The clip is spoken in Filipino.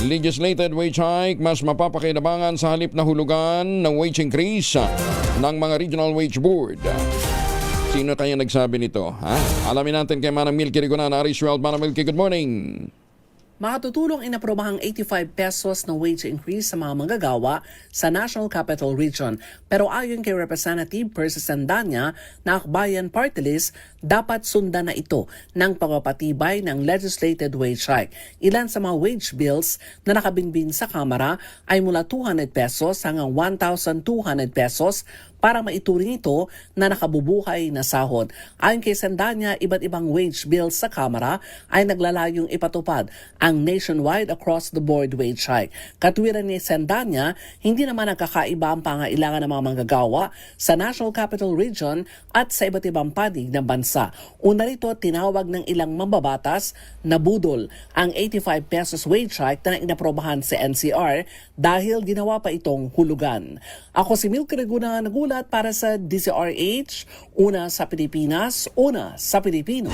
Legislated wage hike mas mapapakinabangan sa halip na hulugan ng wage increase ng mga Regional Wage Board. Sino kaya nagsabi nito? Alamin natin kay Manang Milky Rigunan, Aris World. Manang Milky, good morning. Makatutulong inaprobahang 85 pesos na wage increase sa mga manggagawa sa National Capital Region. Pero ayon kay Representative Percy Sandanya na Akbayan Party List, dapat sundan na ito ng pagpapatibay ng legislated wage hike. Ilan sa mga wage bills na nakabinbin sa Kamara ay mula 200 pesos hanggang 1,200 pesos para maituring ito na nakabubuhay na sahod. Ayon kay Sandanya, iba't ibang wage bills sa Kamara ay naglalayong ipatupad ang nationwide across-the-board wage hike. Katwiran ni Sandanya, hindi naman nagkakaiba ang pangailangan ng mga manggagawa sa National Capital Region at sa iba't ibang panig ng bansa. Una rito, tinawag ng ilang mambabatas na budol ang 85 pesos wage hike na inaprobahan sa NCR dahil ginawa pa itong hulugan. Ako si Milky Rigunan, nagulat para sa DZRH, una sa Pilipinas, una sa Pilipino.